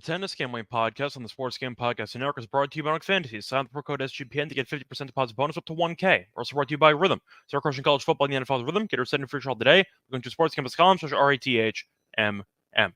Tennis Gambling Podcast on the Sports Game Podcast Network is brought to you by Fantasy. Sign up the pro code SGPN to get 50% deposit bonus up to $1K. We're also brought to you by Rhythm. Start crushing college football in the NFL's Rhythm. Get your set free trial today. We're going to sportsgame.com/RATHMM.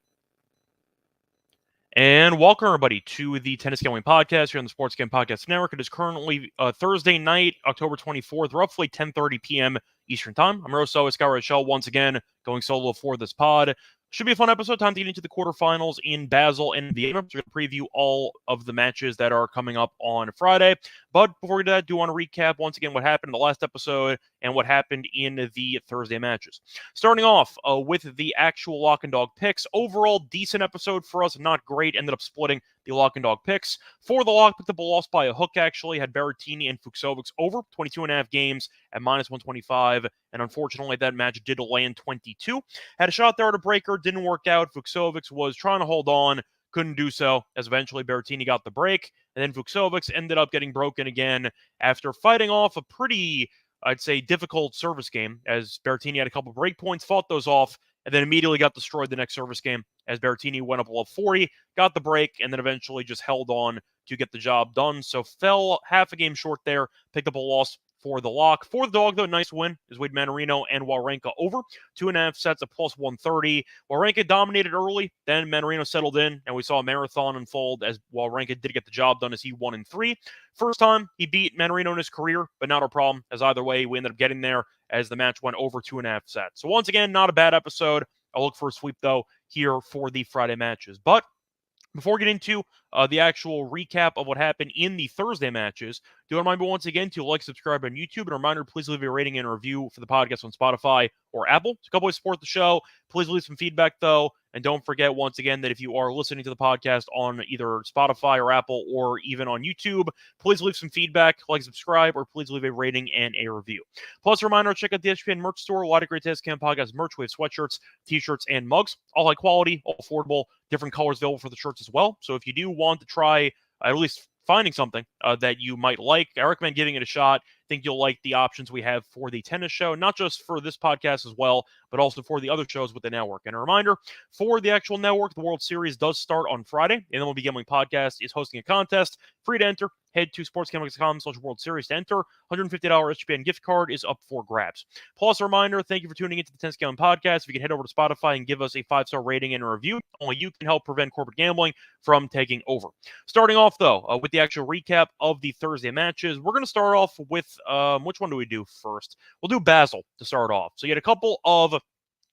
And welcome, everybody, to the Tennis Gambling Podcast here on the Sports Game Podcast Network. It is currently Thursday night, October 24th, roughly 10:30 p.m. Eastern Time. I'm your host, Scott Reichel, once again, going solo for this pod. Should be a fun episode. Time to get into the quarterfinals in Basel and Vienna. We're going to preview all of the matches that are coming up on Friday. But before we do that, I do want to recap once again what happened in the last episode and what happened in the Thursday matches. Starting off with the actual lock and dog picks. Overall, decent episode for us. Not great. Ended up splitting the lock and dog picks. For the lock, picked up a loss by a hook, actually. Had Berrettini and Fucsovics over 22.5 games at -125. And unfortunately, that match did land 22. Had a shot there at a breaker. Didn't work out. Fucsovics was trying to hold on. Couldn't do so, as eventually Berrettini got the break. And then Fucsovics ended up getting broken again after fighting off a pretty, I'd say, difficult service game, as Berrettini had a couple break points, fought those off, and then immediately got destroyed the next service game as Berrettini went up below 40, got the break, and then eventually just held on to get the job done. So fell half a game short there, picked up a loss for the lock. For the dog, though, nice win is Wade Mannarino and Wawrinka over 2.5 sets at +130. Wawrinka dominated early, then Mannarino settled in, and we saw a marathon unfold as Wawrinka did get the job done as he won in 3. First time he beat Mannarino in his career, but not a problem, as either way we ended up getting there as the match went over 2.5 sets. So once again, not a bad episode. I'll look for a sweep, though, here for the Friday matches. But before we get into the actual recap of what happened in the Thursday matches, do remind me once again to like, subscribe on YouTube, and a reminder, please leave a rating and a review for the podcast on Spotify or Apple. It's a couple ways to support the show. Please leave some feedback, though, and don't forget, once again, that if you are listening to the podcast on either Spotify or Apple or even on YouTube, please leave some feedback, like, subscribe, or please leave a rating and a review. Plus, a reminder, check out the SGPN merch store. A lot of great Tennis Camp Podcast merch. We have sweatshirts, t-shirts, and mugs. All high quality, all affordable, different colors available for the shirts as well. So if you do want to try at least finding something that you might like, I recommend giving it a shot. I think you'll like the options we have for the tennis show, not just for this podcast as well, but also for the other shows with the network. And a reminder, for the actual network, the World Series does start on Friday, and the MLB Gambling Podcast is hosting a contest. Free to enter. Head to sportsgambling.com/World Series to enter. $150 SGPN gift card is up for grabs. Plus, a reminder, thank you for tuning into the Tennis Gambling Podcast. If you can head over to Spotify and give us a 5-star rating and a review, only you can help prevent corporate gambling from taking over. Starting off, though, with the actual recap of the Thursday matches, we're going to start off with, which one do we do first? We'll do Basel to start off. So you had a couple of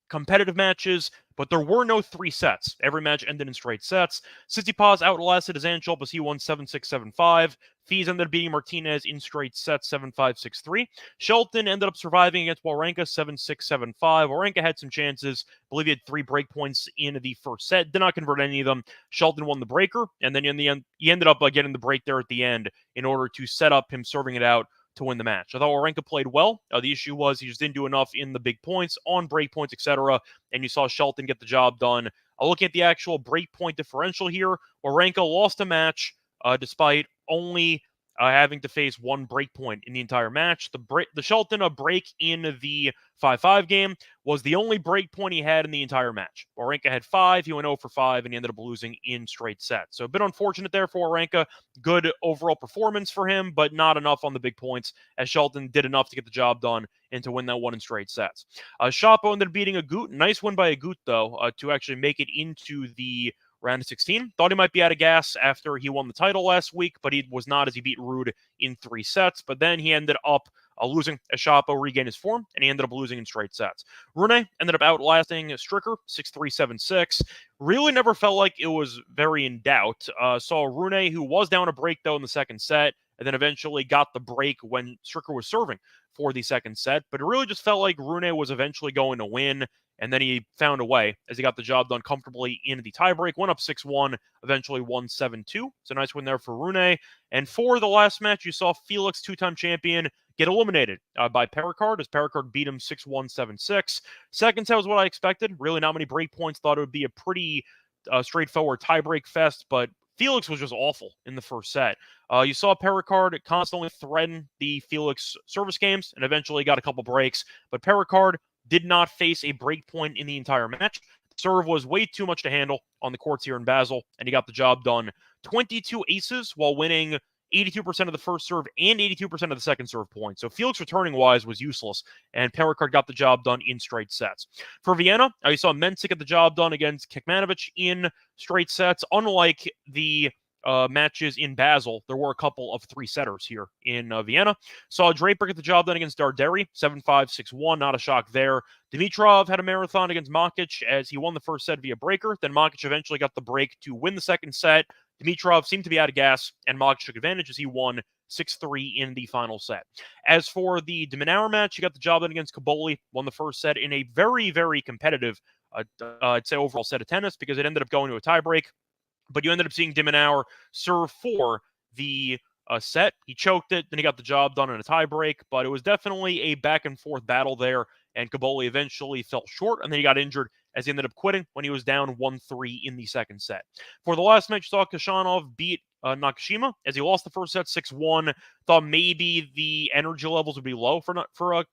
competitive matches, but there were no 3 sets. Every match ended in straight sets. Tsitsipas outlasted Azanchel as he won 7-6, 7-5. Fees ended up beating Martinez in straight sets, 7-5, 6-3. Shelton ended up surviving against Wawrinka, 7-6, 7-5. Wawrinka had some chances. I believe he had 3 break points in the first set. Did not convert any of them. Shelton won the breaker, and then in the end, he ended up getting the break there at the end in order to set up him serving it out to win the match. I thought Wawrinka played well. The issue was he just didn't do enough in the big points, on break points, etc., and you saw Shelton get the job done. Looking at the actual break point differential here, Wawrinka lost a match despite only having to face 1 break point in the entire match. The Shelton break in the 5-5 game was the only break point he had in the entire match. Wawrinka had 5, he went 0 for 5, and he ended up losing in straight sets. So a bit unfortunate there for Wawrinka. Good overall performance for him, but not enough on the big points, as Shelton did enough to get the job done and to win that one in straight sets. Shapo ended up beating Agut. Nice win by Agut, though, to actually make it into the round of 16. Thought he might be out of gas after he won the title last week, but he was not, as he beat Ruud in 3 sets. But then he ended up losing as Shapo regained his form, and he ended up losing in straight sets. Rune ended up outlasting Stricker, 6-3, 7-6. Really never felt like it was very in doubt. Saw Rune, who was down a break, though, in the second set, and then eventually got the break when Stricker was serving for the second set. But it really just felt like Rune was eventually going to win, and then he found a way as he got the job done comfortably in the tiebreak. Went up 6-1, eventually won 7-2. It's a nice win there for Rune. And for the last match, you saw Felix, 2-time champion, get eliminated by Perricard, as Perricard beat him 6-1, 7-6. Second set was what I expected. Really not many break points. Thought it would be a pretty straightforward tiebreak fest, but Felix was just awful in the first set. You saw Perricard constantly threaten the Felix service games and eventually got a couple breaks, but Perricard did not face a break point in the entire match. Serve was way too much to handle on the courts here in Basel, and he got the job done. 22 aces while winning 82% of the first serve and 82% of the second serve points. So Felix returning-wise was useless, and Perricard got the job done in straight sets. For Vienna, you saw Mensik get the job done against Kekmanovic in straight sets. Unlike the matches in Basel, there were a couple of three-setters here in Vienna. Saw Draper get the job done against Darderi, 7-5, 6-1, not a shock there. Dimitrov had a marathon against Makic as he won the first set via breaker. Then Makic eventually got the break to win the second set. Dimitrov seemed to be out of gas, and Makic took advantage as he won 6-3 in the final set. As for the de Minaur match, he got the job done against Kaboli, won the first set in a very, very competitive, I'd say, overall set of tennis because it ended up going to a tiebreak. But you ended up seeing de Minaur serve for the set. He choked it, then he got the job done in a tiebreak, but it was definitely a back-and-forth battle there, and Kaboli eventually fell short, and then he got injured as he ended up quitting when he was down 1-3 in the second set. For the last match, saw Khachanov beat Nakashima as he lost the first set 6-1. Thought maybe the energy levels would be low for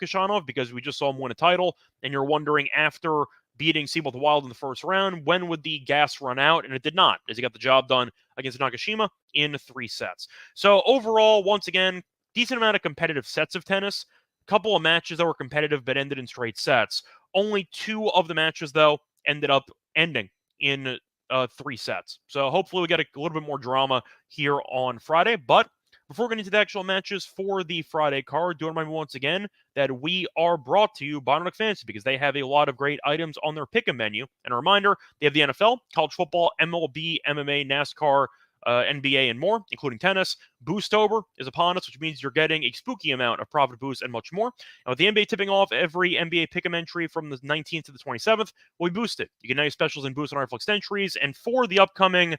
Khachanov because we just saw him win a title, and you're wondering after beating Seabolt Wild in the first round, when would the gas run out? And it did not, as he got the job done against Nakashima in 3 sets. So overall, once again, decent amount of competitive sets of tennis. A couple of matches that were competitive but ended in straight sets. Only 2 of the matches, though, ended up ending in 3 sets. So hopefully we get a little bit more drama here on Friday. But before getting into the actual matches for the Friday card, do remind me once again that we are brought to you by Nordic Fantasy because they have a lot of great items on their pick-em menu. And a reminder, they have the NFL, college football, MLB, MMA, NASCAR, NBA, and more, including tennis. Boostober is upon us, which means you're getting a spooky amount of profit boost and much more. And with the NBA tipping off, every NBA pick'em entry from the 19th to the 27th will be boosted. You get nice specials and boosts on our flex entries. And for the upcoming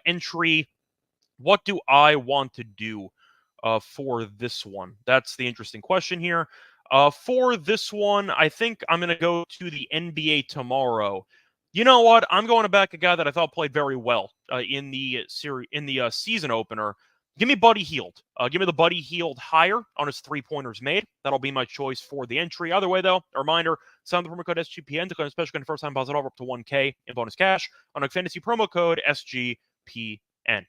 entry, what do I want to do for this one? That's the interesting question here. For this one, I think I'm going to go to the NBA tomorrow. You know what? I'm going to back a guy that I thought played very well in the season opener. Give me Buddy Hield. Give me the Buddy Hield higher on his 3-pointers made. That'll be my choice for the entry. Either way, though, a reminder, sign the promo code SGPN to claim special code first time deposit over up to 1K in bonus cash on a fantasy promo code SGPN.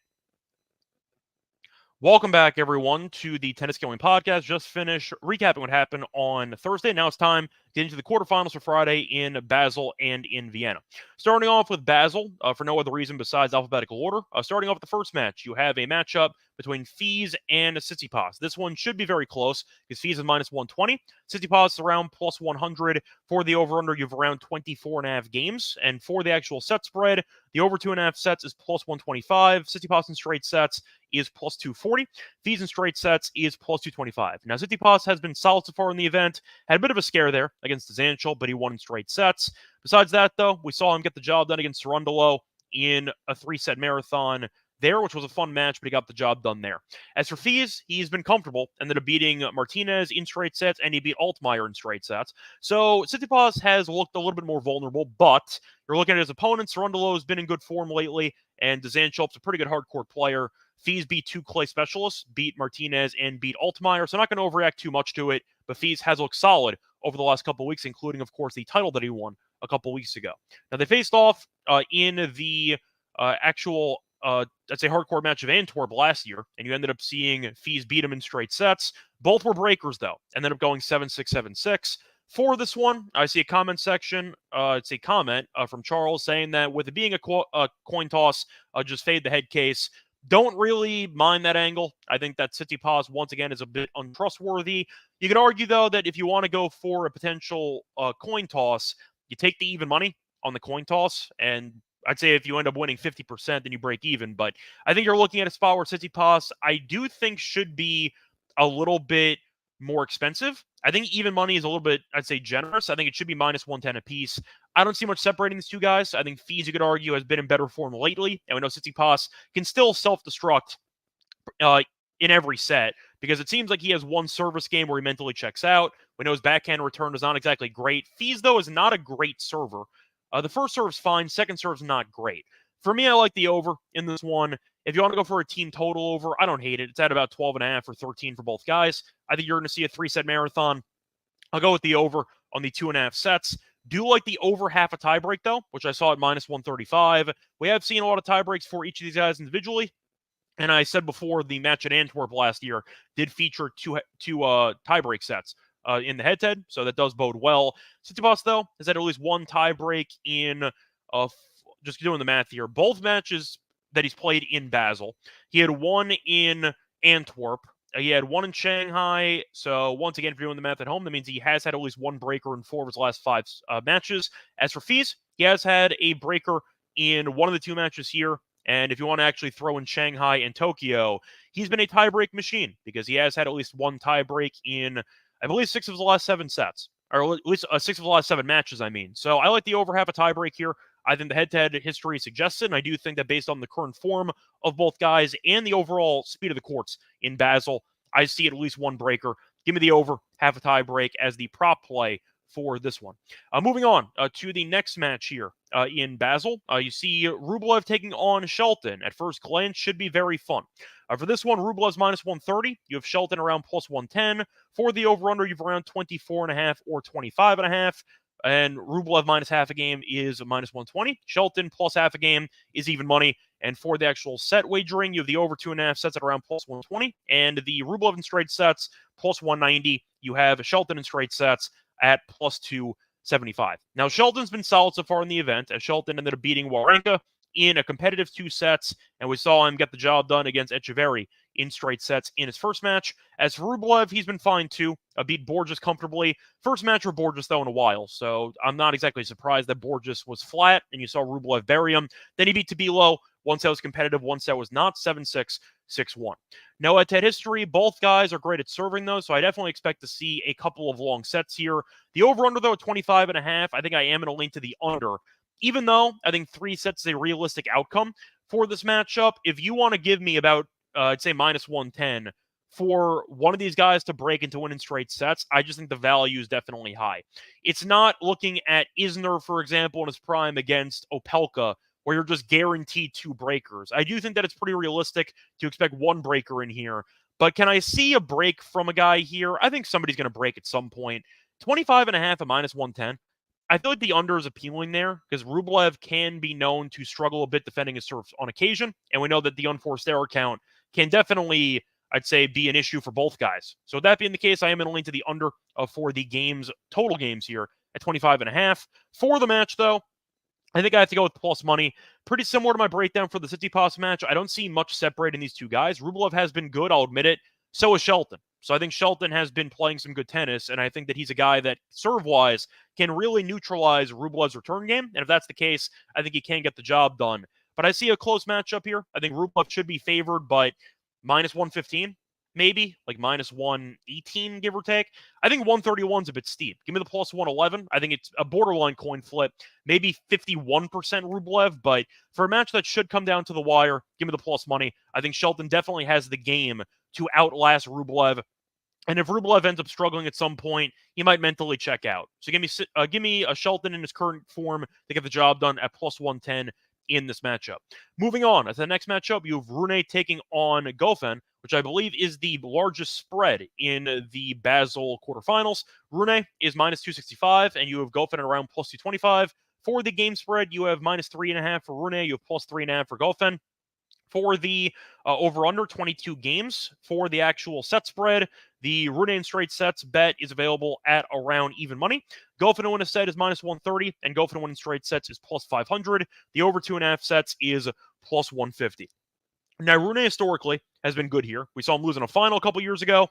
Welcome back, everyone, to the Tennis Gambling Podcast. Just finished recapping what happened on Thursday. Now it's time to get into the quarterfinals for Friday in Basel and in Vienna. Starting off with Basel, for no other reason besides alphabetical order. Starting off with the first match, you have a matchup between Fees and Tsitsipas. This one should be very close because Fees is minus 120. Tsitsipas is around plus 100. For the over-under, you have around 24.5 games. And for the actual set spread, the over 2.5 sets is plus 125. Tsitsipas in straight sets is plus 240. Fees in straight sets is plus 225. Now, Tsitsipas has been solid so far in the event. Had a bit of a scare there against Zanchel, but he won in straight sets. Besides that, though, we saw him get the job done against Cerundolo in a 3-set marathon there, which was a fun match, but he got the job done there. As for Fees, he's been comfortable, ended up beating Martinez in straight sets, and he beat Altmaier in straight sets. So Tsitsipas has looked a little bit more vulnerable, but you're looking at his opponent. Cerundolo has been in good form lately, and Zanchop's a pretty good hardcourt player. Fees beat 2 clay specialists, beat Martinez, and beat Altmaier, so I'm not going to overreact too much to it, but Fees has looked solid over the last couple of weeks, including, of course, the title that he won a couple weeks ago. Now, they faced off in the actual I'd say hardcore match of Antwerp last year, and you ended up seeing Fees beat him in straight sets. Both were breakers, though. Ended up going 7-6, 7-6. For this one, I see a comment section. It's a comment from Charles saying that with it being a coin toss, just fade the head case. Don't really mind that angle. I think that Tsitsipas, once again, is a bit untrustworthy. You could argue, though, that if you want to go for a potential coin toss, you take the even money on the coin toss, and I'd say if you end up winning 50%, then you break even. But I think you're looking at a spot where Tsitsipas, I do think, should be a little bit more expensive. I think even money is a little bit, I'd say, generous. I think it should be minus 110 apiece. I don't see much separating these two guys. I think Fees, you could argue, has been in better form lately. And we know Tsitsipas can still self-destruct in every set because it seems like he has one service game where he mentally checks out. We know his backhand return is not exactly great. Fees, though, is not a great server. The first serve's fine. Second serve's not great. For me, I like the over in this one. If you want to go for a team total over, I don't hate it. It's at about 12.5 or 13 for both guys. I think you're going to see a 3-set marathon. I'll go with the over on the 2.5 sets. Do like the over half a tiebreak, though, which I saw at -135. We have seen a lot of tiebreaks for each of these guys individually. And I said before, the match at Antwerp last year did feature two tiebreak sets in the head-to-head, so that does bode well. Tsitsipas, though, has had at least one tiebreak in, just doing the math here, both matches that he's played in Basel. He had one in Antwerp. He had one in Shanghai. So once again, if you're doing the math at home, that means he has had at least one breaker in 4 of his last 5 matches. As for fees, he has had a breaker in one of the 2 matches here. And if you want to actually throw in Shanghai and Tokyo, he's been a tiebreak machine because he has had at least one tiebreak in, I believe, 6 of the last 7 sets, or at least 6 of the last 7 matches, I mean. So I like the over half a tiebreak here. I think the head-to-head history suggests it, and I do think that based on the current form of both guys and the overall speed of the courts in Basel, I see at least one breaker. Give me the over half a tiebreak as the prop play for this one. Moving on to the next match here in Basel. You see Rublev taking on Shelton. At first glance, should be very fun. For this one, Rublev's -130. You have Shelton around +110. For the over-under, you have around 24.5 or 25.5. And Rublev minus half a game is -120. Shelton plus half a game is even money. And for the actual set wagering, you have the over 2.5 sets at around +120. And the Rublev in straight sets, +190. You have Shelton in straight sets at +275. Now, Shelton's been solid so far in the event, as Shelton ended up beating Wawrinka in a competitive 2 sets, and we saw him get the job done against Echeverry in straight sets in his first match. As for Rublev, he's been fine too. Beat Borges comfortably. First match for Borges, though, in a while, so I'm not exactly surprised that Borges was flat, and you saw Rublev bury him. Then he beat Tabilo. One set was competitive, one set was not, 7-6, 6-1. No head-to-head history. Both guys are great at serving, though, so I definitely expect to see a couple of long sets here. The over-under, though, at 25.5, I think I am going to lean to the under. Even though I think 3 sets is a realistic outcome for this matchup, if you want to give me about, I'd say -110 for one of these guys to break into winning straight sets, I just think the value is definitely high. It's not looking at Isner, for example, in his prime against Opelka, where you're just guaranteed 2 breakers. I do think that it's pretty realistic to expect 1 breaker in here, but can I see a break from a guy here? I think somebody's going to break at some point. 25.5 at -110. I feel like the under is appealing there because Rublev can be known to struggle a bit defending his serves on occasion, and we know that the unforced error count can definitely, I'd say, be an issue for both guys. So that being the case, I am going to lean to the under for the games, total games here at 25.5. For the match, though, I think I have to go with plus money. Pretty similar to my breakdown for the Tsitsipas match. I don't see much separating these 2 guys. Rublev has been good, I'll admit it. So is Shelton. So I think Shelton has been playing some good tennis, and I think that he's a guy that, serve-wise, can really neutralize Rublev's return game. And if that's the case, I think he can get the job done. But I see a close matchup here. I think Rublev should be favored, but -115, maybe, like -118, give or take. I think 131 is a bit steep. Give me the +111. I think it's a borderline coin flip, maybe 51% Rublev, but for a match that should come down to the wire, give me the plus money. I think Shelton definitely has the game to outlast Rublev. And if Rublev ends up struggling at some point, he might mentally check out. So give me a Shelton in his current form to get the job done at +110 in this matchup. Moving on to the next matchup, you have Rune taking on Goffin, which I believe is the largest spread in the Basel quarterfinals. Rune is -265, and you have Goffin at around +225. For the game spread, you have -3.5 for Rune, you have +3.5 for Goffin. For the over-under 22 games, for the actual set spread, the Rune in straight sets bet is available at around even money. Goffin to win a set is -130, and Goffin to win in straight sets is +500. The over 2.5 sets is +150. Now, Rune historically has been good here. We saw him lose in a final a couple years ago,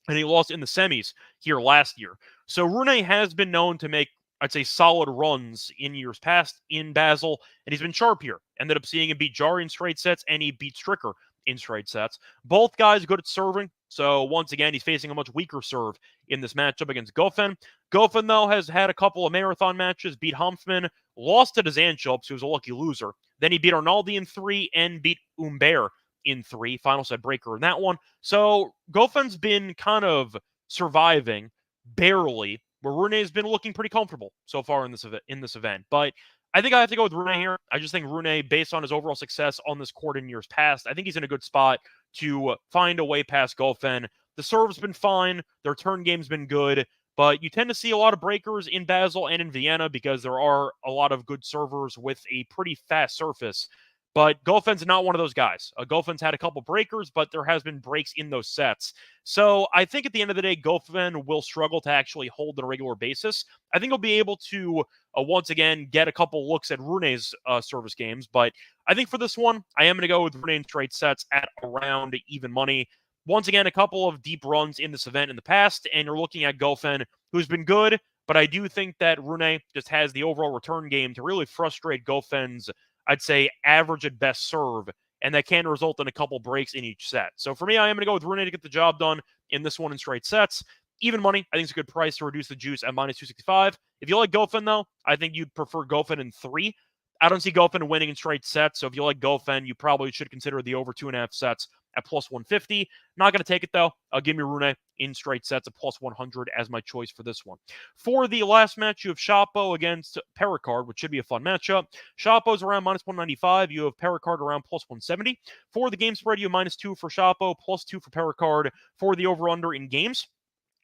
and he lost in the semis here last year. So Rune has been known to make, I'd say, solid runs in years past in Basel, and he's been sharp here. Ended up seeing him beat Jari in straight sets, and he beat Stricker in straight sets. Both guys good at serving, so once again, he's facing a much weaker serve in this matchup against Goffin. Goffin, though, has had a couple of marathon matches, beat Hanfmann, lost to Dzanchilps, who was a lucky loser. Then he beat Arnaldi in 3 and beat Humbert in 3. Final set breaker in that one. So Goffin's been kind of surviving, barely, where Rune's been looking pretty comfortable so far in this event. But I think I have to go with Rune here. I just think Rune, based on his overall success on this court in years past, I think he's in a good spot to find a way past Goffin. The serve's been fine. The return game's been good. But you tend to see a lot of breakers in Basel and in Vienna because there are a lot of good servers with a pretty fast surface. But Gofen's not one of those guys. Gofen's had a couple breakers, but there has been breaks in those sets. So I think at the end of the day, Gofen will struggle to actually hold on a regular basis. I think he'll be able to, once again, get a couple looks at Rune's service games. But I think for this one, I am going to go with Rune in straight sets at around even money. Once again, a couple of deep runs in this event in the past, and you're looking at Gofen, who's been good, but I do think that Rune just has the overall return game to really frustrate Gofen's, I'd say, average at best serve, and that can result in a couple breaks in each set. So for me, I am going to go with Rune to get the job done in this one in straight sets. Even money, I think it's a good price to reduce the juice at minus 265. If you like Gofen, though, I think you'd prefer Gofen in 3. I don't see Gofen winning in straight sets, so if you like Gofen, you probably should consider the over 2.5 sets at plus 150. Not going to take it, though. I'll give me Rune in straight sets at plus 100 as my choice for this one. For the last match, you have Chapo against Pericard, which should be a fun matchup. Chapo's around minus 195. You have Pericard around plus 170. For the game spread, you have minus 2 for Chapo, plus 2 for Pericard. For the over-under in games,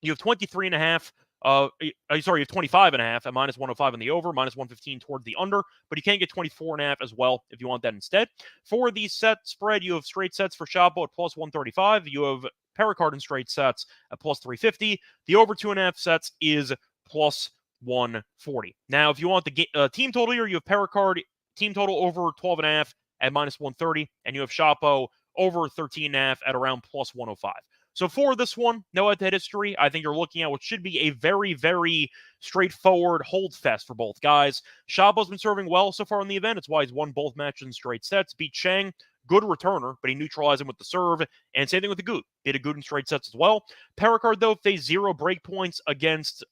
you have 23.5. You have 25.5 at minus 105 on the over, minus 115 toward the under, but you can get 24.5 as well if you want that instead. For the set spread, you have straight sets for Chapo at plus 135. You have Pericard in straight sets at plus 350. The over 2.5 sets is plus 140. Now, if you want the team total here, you have Pericard team total over 12.5 at minus 130, and you have Chapo over 13.5 at around plus 105. So for this one, no head-to-head history. I think you're looking at what should be a very, very straightforward hold fest for both guys. Chapo's been serving well so far in the event. It's why he's won both matches in straight sets. Beat Cheng, good returner, but he neutralized him with the serve. And same thing with the Goot. Beat a Goot in straight sets as well. Pericard, though, faced 0 break points against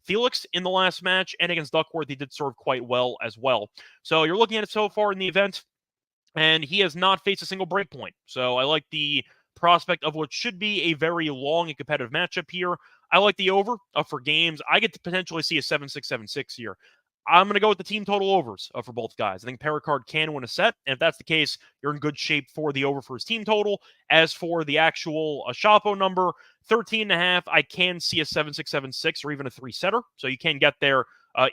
Felix in the last match, and against Duckworth, he did serve quite well as well. So you're looking at it so far in the event, and he has not faced a single break point. So I like the prospect of what should be a very long and competitive matchup here. I like the over for games. I get to potentially see a 7-6, 7-6 here. I'm going to go with the team total overs for both guys. I think Pericard can win a set, and if that's the case, you're in good shape for the over for his team total. As for the actual Chapo number, 13.5, I can see a 7-6, 7-6, or even a 3-setter, so you can get there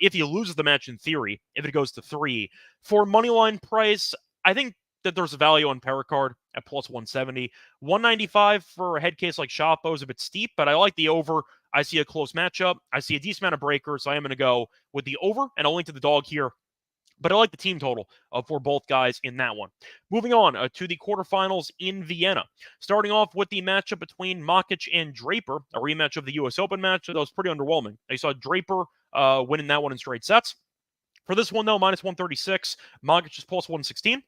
if he loses the match in theory, if it goes to 3. For moneyline price, I think that there's a value on Pericard at plus 170. 195 for a head case like Chapo is a bit steep, but I like the over. I see a close matchup. I see a decent amount of breakers, so I am going to go with the over, and I'll link to the dog here. But I like the team total for both guys in that one. Moving on to the quarterfinals in Vienna. Starting off with the matchup between Makic and Draper, a rematch of the U.S. Open match that was pretty underwhelming. I saw Draper winning that one in straight sets. For this one, though, minus 136. Makic is plus 116.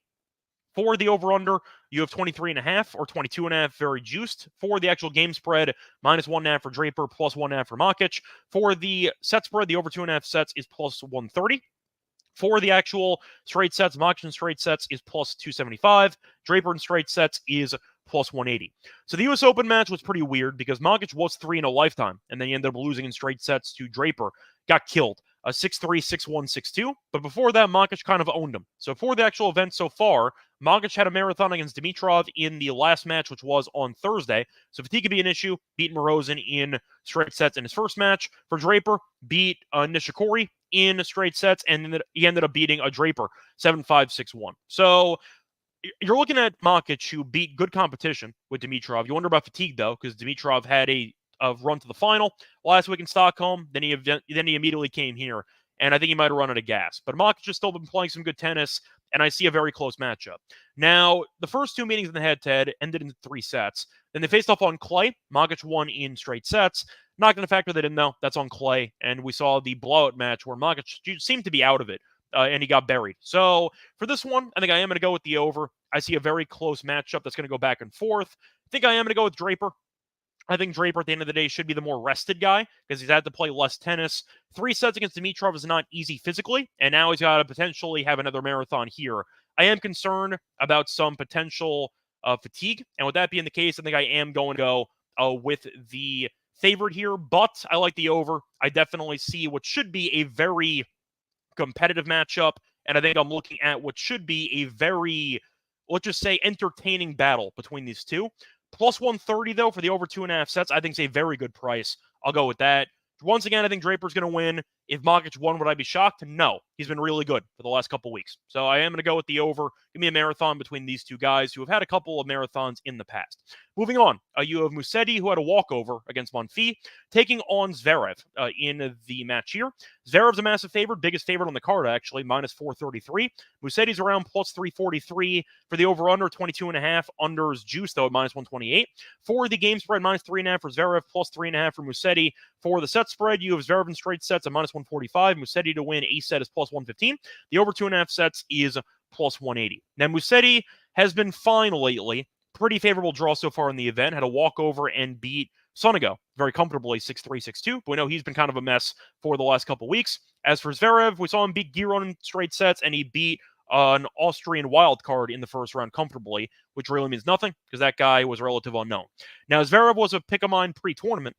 For the over-under, you have 23.5 or 22.5, very juiced. For the actual game spread, minus 1.5 for Draper, plus 1.5 for Makic. For the set spread, the over 2.5 sets is plus 130. For the actual straight sets, Makic in straight sets is plus 275. Draper in straight sets is plus 180. So the U.S. Open match was pretty weird because Makic was 3-0 lifetime, and then he ended up losing in straight sets to Draper. Got killed. 6-3, 6-1, 6-2. But before that, Makic kind of owned him. So for the actual event so far, Makic had a marathon against Dimitrov in the last match, which was on Thursday. So fatigue could be an issue. Beat Morozin in straight sets in his first match. For Draper, beat Nishikori in straight sets, and he ended up beating a Draper 7-5, 6-1. So you're looking at Makic, who beat good competition with Dimitrov. You wonder about fatigue, though, because Dimitrov had a run to the final last week in Stockholm. Then he immediately came here, and I think he might have run out of gas. But Makic has still been playing some good tennis, and I see a very close matchup. Now, the first 2 meetings in the head-to-head ended in 3 sets. Then they faced off on clay. Makic won in straight sets. Not going to factor that in, though. That's on clay. And we saw the blowout match where Makic seemed to be out of it, and he got buried. So for this one, I think I am going to go with the over. I see a very close matchup that's going to go back and forth. I think I am going to go with Draper. I think Draper, at the end of the day, should be the more rested guy because he's had to play less tennis. 3 sets against Dimitrov is not easy physically, and now he's got to potentially have another marathon here. I am concerned about some potential fatigue, and with that being the case, I think I am going to go with the favorite here, but I like the over. I definitely see what should be a very competitive matchup, and I think I'm looking at what should be a very, let's just say, entertaining battle between these two. Plus 130, though, for the over 2.5 sets, I think is a very good price. I'll go with that. Once again, I think Draper's going to win. If Makic won, would I be shocked? No. He's been really good for the last couple weeks. So I am going to go with the over. Give me a marathon between these two guys who have had a couple of marathons in the past. Moving on, you have Musetti, who had a walkover against Monfils, taking on Zverev in the match here. Zverev's a massive favorite, biggest favorite on the card, actually, minus 433. Musetti's around plus 343 for the over-under, 22.5. Under's juice, though, at minus 128. For the game spread, minus 3.5 for Zverev, plus 3.5 for Musetti. For the set spread, you have Zverev in straight sets at minus 145. Musetti to win a set is plus 115. The over 2.5 sets is plus 180. Now, Musetti has been fine lately. Pretty favorable draw so far in the event. Had a walkover and beat Sonego very comfortably, 6-3, 6-2. But we know he's been kind of a mess for the last couple weeks. As for Zverev, we saw him beat Giron in straight sets, and he beat an Austrian wild card in the first round comfortably, which really means nothing because that guy was relative unknown. Now, Zverev was a pick of mine pre-tournament,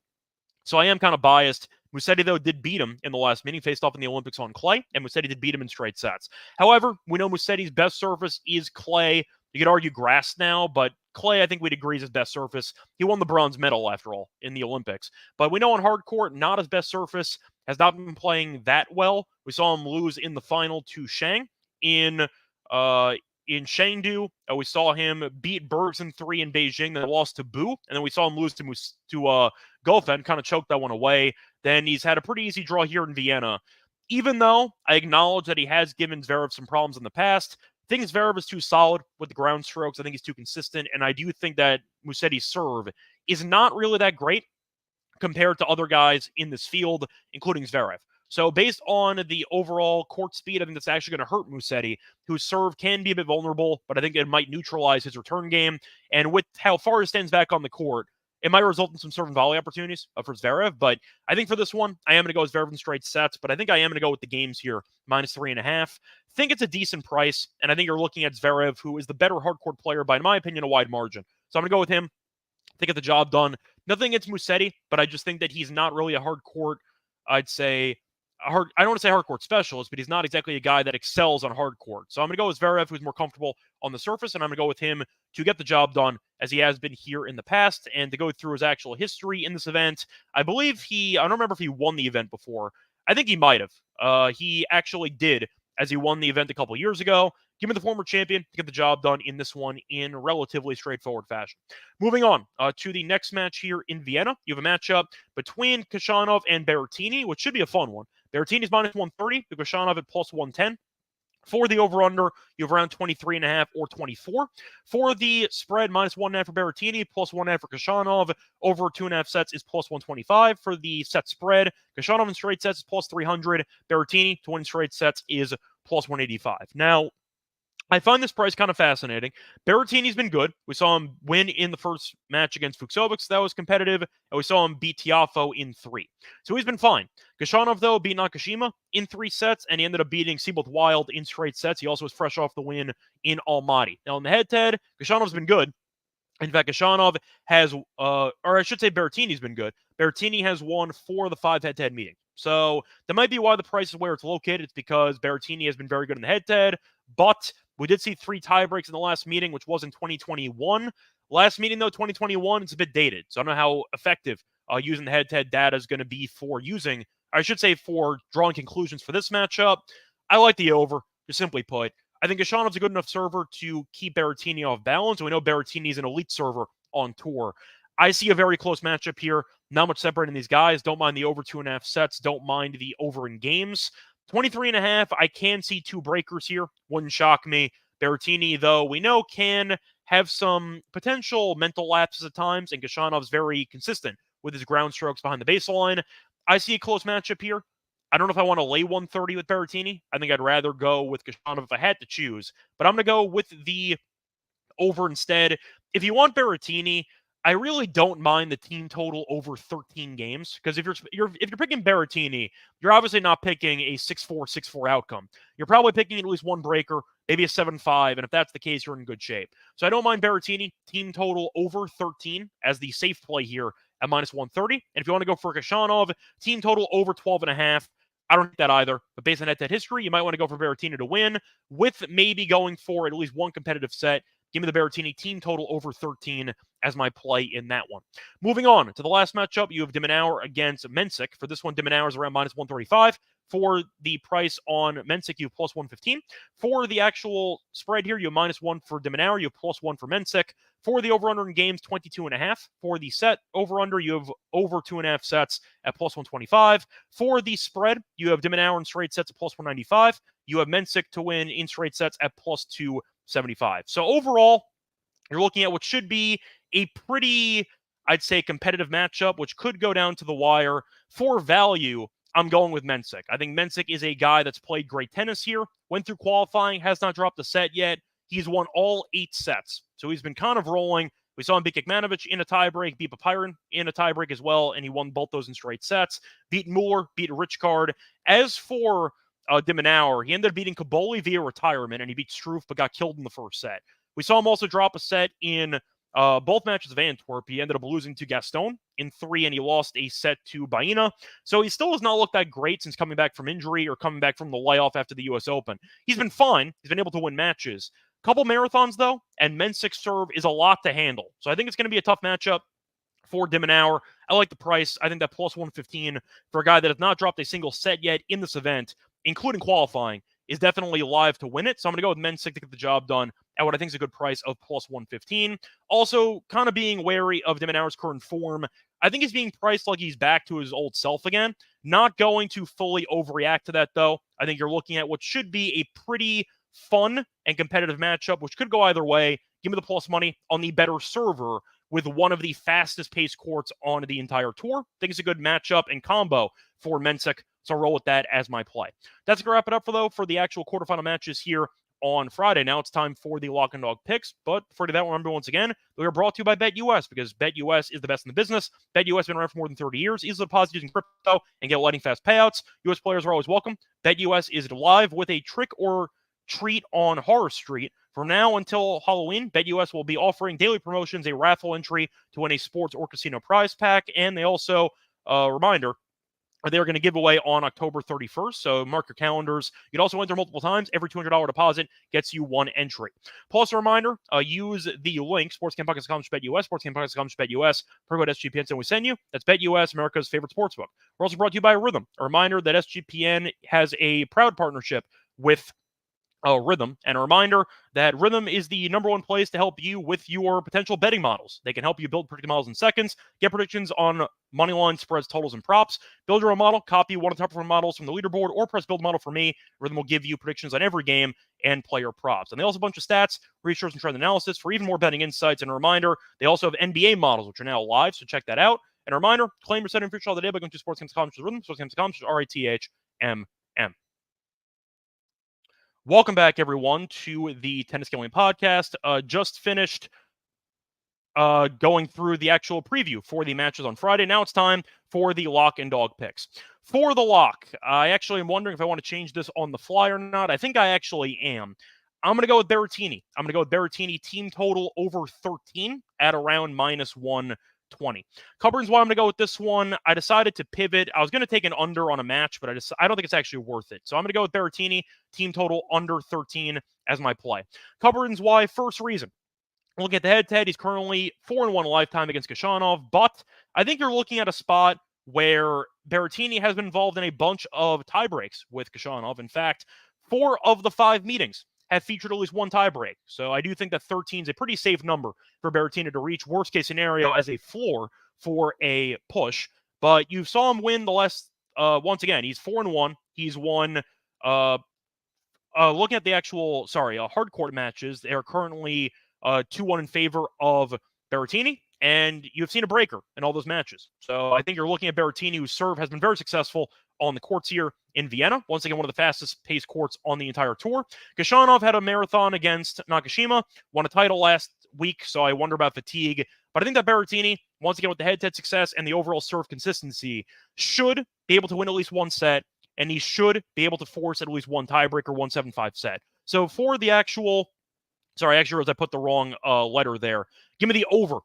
so I am kind of biased. Musetti, though, did beat him in the last meeting, faced off in the Olympics on clay, and Musetti did beat him in straight sets. However, we know Musetti's best surface is clay. You could argue grass now, but clay, I think we'd agree, is his best surface. He won the bronze medal, after all, in the Olympics. But we know on hard court, not his best surface, has not been playing that well. We saw him lose in the final to Shang in Chengdu. We saw him beat Bergs in 3 in Beijing, then lost to Bu, and then we saw him lose to Goffin, kind of choked that one away. Then he's had a pretty easy draw here in Vienna. Even though I acknowledge that he has given Zverev some problems in the past, I think Zverev is too solid with the ground strokes. I think he's too consistent, and I do think that Musetti's serve is not really that great compared to other guys in this field, including Zverev. So based on the overall court speed, I think that's actually going to hurt Musetti, whose serve can be a bit vulnerable, but I think it might neutralize his return game. And with how far he stands back on the court, it might result in some serve and volley opportunities for Zverev. But I think for this one, I am going to go with Zverev in straight sets, but I think I am going to go with the games here, minus 3.5. Think it's a decent price, and I think you're looking at Zverev, who is the better hardcourt player by, in my opinion, a wide margin. So I'm going to go with him to get the job done. Nothing against Musetti, but I just think that he's not really a hardcourt, I'd say, I don't want to say hardcourt specialist, but he's not exactly a guy that excels on hardcourt. So I'm going to go with Zverev, who's more comfortable on the surface, and I'm going to go with him to get the job done as he has been here in the past. And to go through his actual history in this event, I believe I don't remember if he won the event before. I think he might have. He actually did, as he won the event a couple years ago. Give me the former champion to get the job done in this one in relatively straightforward fashion. Moving on to the next match here in Vienna. You have a matchup between Khachanov and Berrettini, which should be a fun one. Berrettini's minus 130, Khachanov at plus 110. For the over-under, you have around 23.5 or 24. For the spread, minus 1.5 for Berrettini, plus 1.5 for Khachanov. Over 2.5 sets is plus 125. For the set spread, Khachanov in straight sets is plus 300. Berrettini to win straight sets is plus 185. Now, I find this price kind of fascinating. Berrettini's been good. We saw him win in the first match against Fucsovics. That was competitive. And we saw him beat Tiafoe in 3. So he's been fine. Khachanov, though, beat Nakashima in 3 sets, and he ended up beating Seaboth Wild in straight sets. He also was fresh off the win in Almaty. Now, in the head-to-head, Khachanov been good. In fact, Khachanov has, or I should say Berrettini's been good. Berrettini has won 4 of the 5 head-to-head meetings. So that might be why the price is where it's located. It's because Berrettini has been very good in the head-to-head, but we did see 3 tie breaks in the last meeting, which was in 2021. Last meeting, though, 2021, it's a bit dated. So I don't know how effective using the head-to-head data is going to be for for drawing conclusions for this matchup. I like the over, just simply put. I think Khachanov a good enough server to keep Berrettini off balance. We know Berrettini is an elite server on tour. I see a very close matchup here. Not much separating these guys. Don't mind the over 2.5 sets. Don't mind the over in games. 23.5, I can see 2 breakers here. Wouldn't shock me. Berrettini, though, we know can have some potential mental lapses at times, and Khachanov very consistent with his ground strokes behind the baseline. I see a close matchup here. I don't know if I want to lay 130 with Berrettini. I think I'd rather go with Khachanov if I had to choose. But I'm going to go with the over instead. If you want Berrettini, I really don't mind the team total over 13 games, because if you're picking Berrettini, you're obviously not picking a 6-4, 6-4 outcome. You're probably picking at least 1 breaker, maybe a 7-5, and if that's the case, you're in good shape. So I don't mind Berrettini, team total over 13 as the safe play here at minus 130. And if you want to go for Khachanov, team total over 12.5. I don't think that either, but based on head-to-head history, you might want to go for Berrettini to win, with maybe going for at least 1 competitive set. Give me the Berrettini team total over 13 as my play in that one. Moving on to the last matchup, you have de Minaur against Mensik. For this one, de Minaur is around minus 135. For the price on Mensik, you have plus 115. For the actual spread here, you have minus 1 for de Minaur, you have plus 1 for Mensik. For the over-under in games, 22.5. For the set over-under, you have over 2.5 sets at plus 125. For the spread, you have de Minaur in straight sets at plus 195. You have Mensik to win in straight sets at plus 275. So overall, you're looking at what should be a pretty, I'd say, competitive matchup, which could go down to the wire. For value, I'm going with Mensik. I think Mensik is a guy that's played great tennis here, went through qualifying, has not dropped a set yet. He's won all 8 sets. So he's been kind of rolling. We saw him beat Kekmanovic in a tiebreak, beat Papirin in a tiebreak as well, and he won both those in straight sets. Beat Muller, beat Richcard. As for de Minaur, he ended up beating Kaboli via retirement, and he beat Struff, but got killed in the first set. We saw him also drop a set in both matches of Antwerp. He ended up losing to Gaston in 3, and he lost a set to Baena. So he still has not looked that great since coming back from injury or coming back from the layoff after the U.S. Open. He's been fine. He's been able to win matches. Couple marathons, though, and Mensik's serve is a lot to handle. So I think it's going to be a tough matchup for de Minaur. I like the price. I think that plus 115 for a guy that has not dropped a single set yet in this event, including qualifying, is definitely live to win it. So I'm going to go with Mensik to get the job done at what I think is a good price of plus 115. Also, kind of being wary of de Minaur's current form. I think he's being priced like he's back to his old self again. Not going to fully overreact to that, though. I think you're looking at what should be a pretty fun and competitive matchup, which could go either way. Give me the plus money on the better server with one of the fastest paced courts on the entire tour. I think it's a good matchup and combo for Mensik, so I'll roll with that as my play. That's going to wrap it up for the actual quarterfinal matches here on Friday. Now it's time for the Lock and Dog picks, but before that, remember once again, we are brought to you by BetUS because BetUS is the best in the business. BetUS has been around for more than 30 years. Easily deposit using crypto and get lightning fast payouts. US players are always welcome. BetUS is live with a trick or treat on Horror Street. From now until Halloween, BetUS will be offering daily promotions, a raffle entry to win a sports or casino prize pack, and they also, reminder, they're going to give away on October 31st, so mark your calendars. You can also enter multiple times. Every $200 deposit gets you one entry. Plus, a reminder, use the link, sportscamppockets.com/BetUS, sportscamppockets.com/BetUS, promo code SGPN, and we send you. That's BetUS, America's favorite sportsbook. We're also brought to you by Rhythm. A reminder that SGPN has a proud partnership with Rhythm, and a reminder that Rhythm is the #1 place to help you with your potential betting models. They can help you build predictive models in seconds, get predictions on money line, spreads, totals, and props. Build your own model, copy one of the top performing models from the leaderboard, or press build model for me. Rhythm will give you predictions on every game and player props. And they also have a bunch of stats, research, and trend analysis for even more betting insights. And a reminder, they also have NBA models, which are now live, so check that out. And a reminder, claim your setting future all the day by going to sportsgames.com/rhythm, sportsgames.com/RITHMM. Welcome back, everyone, to the Tennis Gambling Podcast. Just finished going through the actual preview for the matches on Friday. Now it's time for the Lock and Dog picks. For the lock, I actually am wondering if I want to change this on the fly or not. I think I actually am. I'm going to go with Berrettini. I'm going to go with Berrettini team total over 13 at around minus 120. Cupboard's why I'm going to go with this one. I decided to pivot. I was going to take an under on a match, but I don't think it's actually worth it. So I'm going to go with Berrettini, team total under 13 as my play. Cupboard's why, first reason. Looking at the head-to-head, he's currently 4-1 lifetime against Khachanov, but I think you're looking at a spot where Berrettini has been involved in a bunch of tiebreaks with Khachanov. In fact, 4 of the 5 meetings have featured at least one tiebreak. So I do think that 13 is a pretty safe number for Berrettini to reach, worst case scenario, as a floor for a push. But you saw him win the last, once again, he's 4-1. He's won, looking at the actual, hard court matches, they are currently 2-1 in favor of Berrettini, and you've seen a breaker in all those matches. So I think you're looking at Berrettini, whose serve has been very successful on the courts here in Vienna. Once again, one of the fastest paced courts on the entire tour. Khachanov had a marathon against Nakashima, won a title last week, so I wonder about fatigue. But I think that Berrettini, once again, with the head-to-head success and the overall serve consistency, should be able to win at least one set, and he should be able to force at least one tiebreaker, 1-7-5 set. So for the actual... Sorry, actually, I put the wrong letter there. Give me the over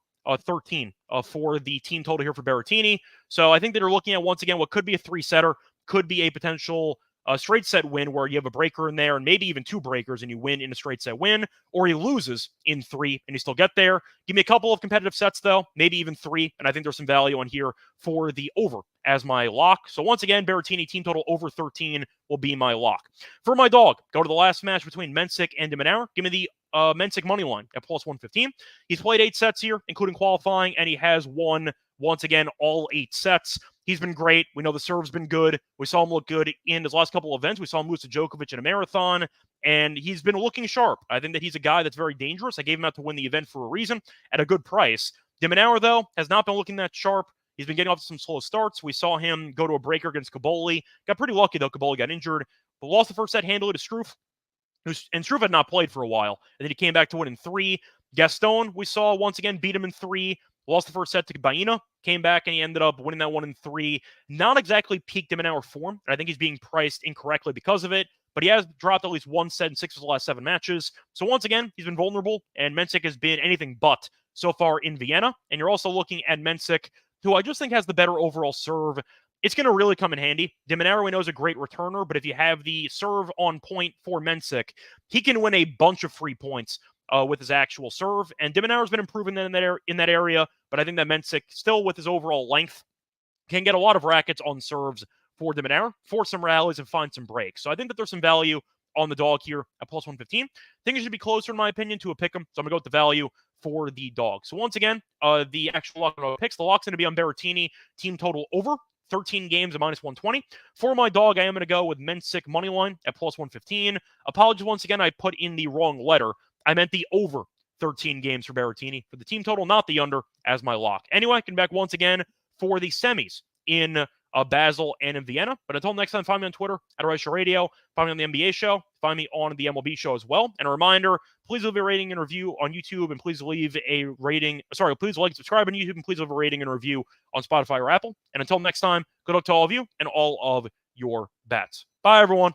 13 for the team total here for Berrettini. So I think that you're looking at, once again, what could be a 3-setter, could be a potential a straight set win where you have a breaker in there and maybe even 2 breakers and you win in a straight set win, or he loses in 3 and you still get there. Give me a couple of competitive sets though, maybe even 3, and I think there's some value on here for the over as my lock. So once again, Berrettini team total over 13 will be my lock. For my dog, go to the last match between Mensik and de Minaur. Give me the Mensik money line at plus 115. He's played 8 sets here, including qualifying, and he has won, once again, all 8 sets. He's been great. We know the serve's been good. We saw him look good in his last couple of events. We saw him lose to Djokovic in a marathon, and he's been looking sharp. I think that he's a guy that's very dangerous. I gave him out to win the event for a reason at a good price. De Minaur, though, has not been looking that sharp. He's been getting off to some slow starts. We saw him go to a breaker against Caboli. Got pretty lucky, though. Caboli got injured, but lost the first set handily to Struff. And Struff had not played for a while. And then he came back to win in 3. Gaston, we saw once again beat him in 3. Lost the first set to Baena. Came back and he ended up winning that one in 3. Not exactly peak de Minaur form. And I think he's being priced incorrectly because of it. But he has dropped at least 1 set in 6 of the last 7 matches. So once again, he's been vulnerable. And Mensik has been anything but so far in Vienna. And you're also looking at Mensik, who I just think has the better overall serve. It's going to really come in handy. De Minaur, we know, is a great returner, but if you have the serve on point for Mensik, he can win a bunch of free points with his actual serve. And de Minaur has been improving in that area, but I think that Mensik, still with his overall length, can get a lot of rackets on serves for de Minaur, force some rallies, and find some breaks. So I think that there's some value on the dog here at plus 115. I think it should be closer, in my opinion, to a pick'em. So I'm going to go with the value for the dog. So once again, the actual lock picks, the lock's going to be on Berrettini, team total over 13 games at minus 120. For my dog, I am going to go with Mensik money line at plus 115. Apologies once again, I put in the wrong letter. I meant the over 13 games for Berrettini for the team total, not the under, as my lock. Anyway, I can back once again for the semis in Basel and in Vienna. But until next time, find me on Twitter at Reichel Radio. Find me on the NBA show. Find me on the MLB show as well. And a reminder, please leave a rating and review on YouTube, and please leave a rating. Sorry, please like, subscribe on YouTube, and please leave a rating and review on Spotify or Apple. And until next time, good luck to all of you and all of your bets. Bye, everyone.